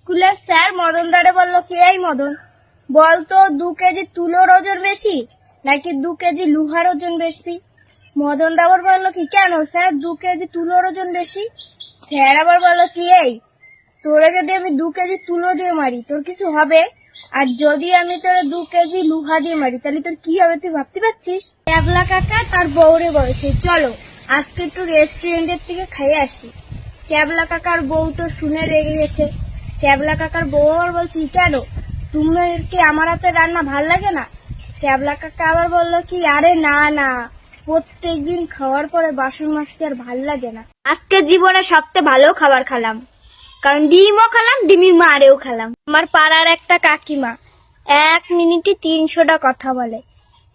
স্কুলের স্যার মদনদারে বললো, কি এই মদন, বলতো 2 কেজি তুলোর ওজন বেশি নাকি 2 কেজি লোহার ওজন বেশি? মদনদা আবার বললো, কি কেন স্যার 2 কেজি তুলোর ওজন বেশি? স্যার আবার বললো, কি এই, তোরে যদি আমি 2 কেজি তুলো দিয়ে মারি তোর কিছু হবে, আর যদি আমি তোরে 2 কেজি লোহা দিয়ে মারি তাহলে তোর কি হবে তুই ভাবতে পারছিস? ক্যাবলা কাকা তার বউরে বলছে, চলো আজকে একটু রেস্টুরেন্টের থেকে খাইয়ে আসি। ক্যাবলা কাকার বউ তো শুনে রেগে গেছে। ক্যাবলা কাকার বউ আবার বলছি, কেন তুমি কি আমার হাতে রান্না ভাল লাগে না? ক্যাবলা কাকা আবার বললো, কি আরে না না, প্রত্যেকদিন খাওয়ার পরে বাসন মাজতে আর ভাল লাগে না। আজকে জীবনে সবচেয়ে ভালো খাবার খেলাম, কারণ ডিমও খেলাম, ডিমির মারেও খেলাম। আমার পাড়ার একটা কাকিমা 1 মিনিটে 300টা কথা বলে,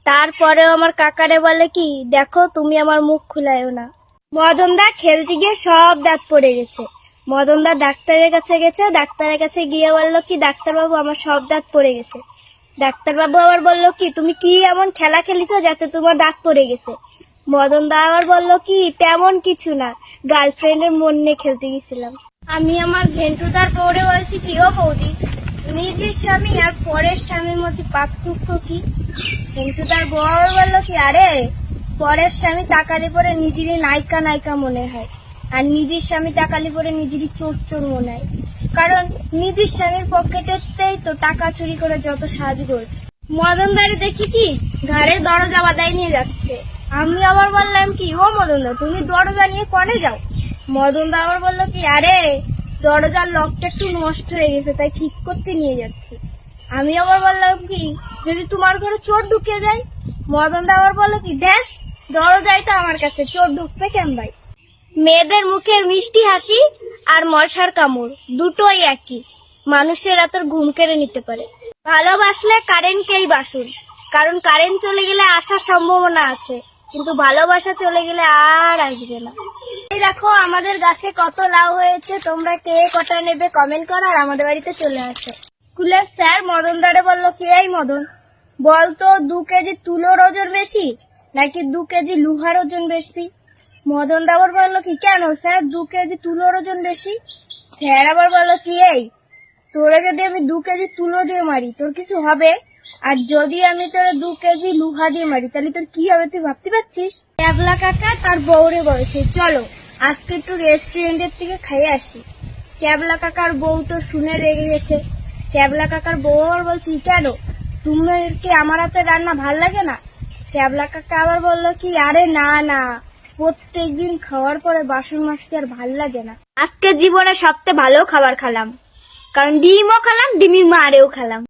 তারপরেও আমার কাকারে বলে, কি দেখো তুমি আমার মুখ খুলাইও না। মদনদা খেলতে গিয়ে সব দাঁত পড়ে গেছে। মদনদা ডাক্তারের কাছে গেছে, ডাক্তারের কাছে গিয়ে বললো, কি ডাক্তারবাবু আমার সব দাঁত পড়ে গেছে। ডাক্তারবাবু আবার বললো, কি তুমি কি এমন খেলা খেলিছো যাতে তোমার দাঁত পড়ে গেছে? মদনদা আবার বললো, কি তেমন কিছু না, গার্লফ্রেন্ডের মন নিয়ে খেলতে গেছিলাম। আমি আমার ঘেন্টুদার পরে বলছি, কি ও বৌদি, নিজের স্বামী আর পরের স্বামীর মধ্যে পার্থক্য কি? ঘেন্টুদার বউ বললো, কি আরে পরের স্বামী তাকালে পরে নিজেরই নায়িকা নায়িকা মনে হয়, আর নিজের স্বামী তাকালে পরে নিজেরই চোর চোর মনে হয়, কারণ নিজের স্বামীর পকেটেতেই তো টাকা চুরি করে যত সাহায্য করছে। মদনদারে দেখি কি ঘাড়ে দরজা বাদাই নিয়ে যাচ্ছে। আমি আবার বললাম, কি ও মদনদা তুমি দরজা নিয়ে কনে যাও? মদনদা আবার বললো, কি আরে দরজার লকটা একটু নষ্ট হয়ে গেছে তাই ঠিক করতে নিয়ে যাচ্ছি। আমি আবার বললাম, কি যদি তোমার ঘরে চোর ঢুকে যায়? মদনদা আবার বললো, কি দেখ দরজাই তো আমার কাছে, চোর ঢুকবে কেন ভাই? মেয়েদের মুখের মিষ্টি হাসি আর মশার কামড় দুটোই একই, মানুষের রাতের ঘুম কেড়ে নিতে পারে। ভালোবাসলে কারেন্টকেই বাসুন, কারণ কারেন্ট চলে গেলে আসার সম্ভাবনা আছে, কিন্তু ভালোবাসা চলে গেলে আর আসবে না। এই দেখো আমাদের গাছে কত লাউ হয়েছে, তোমরা কে কটা নেবে কমেন্ট করো আর আমাদের বাড়িতে চলে আসো। স্কুলের স্যার মদনদারে বললো, কি এই মদন, বলতো 2 কেজি তুলোর ওজন বেশি নাকি 2 কেজি লোহার ওজন বেশি? মদনদা আবার বললো, কি কেন স্যার 2 কেজি তুলোর ওজন বেশি? স্যার আবার বললো, কি এই, তোরে যদি আমি 2 কেজি তুলো দিয়ে মারি তোর কিছু হবে, আর যদি আমি তোরে 2 কেজি লোহা দিয়ে মারি তাহলে তোর কি হবে তুই ভাবতে পারছিস? ক্যাবলা কাকা তার বউরে বলছে, চলো আজকে একটু রেস্টুরেন্টের থেকে খাইয়ে আসি। ক্যাবলা কাকার বউ তো শুনে রেগে গেছে। ক্যাবলা কাকার বউ আবার বলছি, কেন তুমি কি আমার হাতে রান্না ভাল লাগে না? ক্যাবলা কাকা আবার বললো, কি আরে না না, প্রত্যেকদিন খাওয়ার পরে বাসন মাজতে আর ভাল লাগে না। আজকে জীবনে সবচেয়ে ভালো খাবার খেলাম, কারণ ডিমও খেলাম, ডিমির মারেও খেলাম।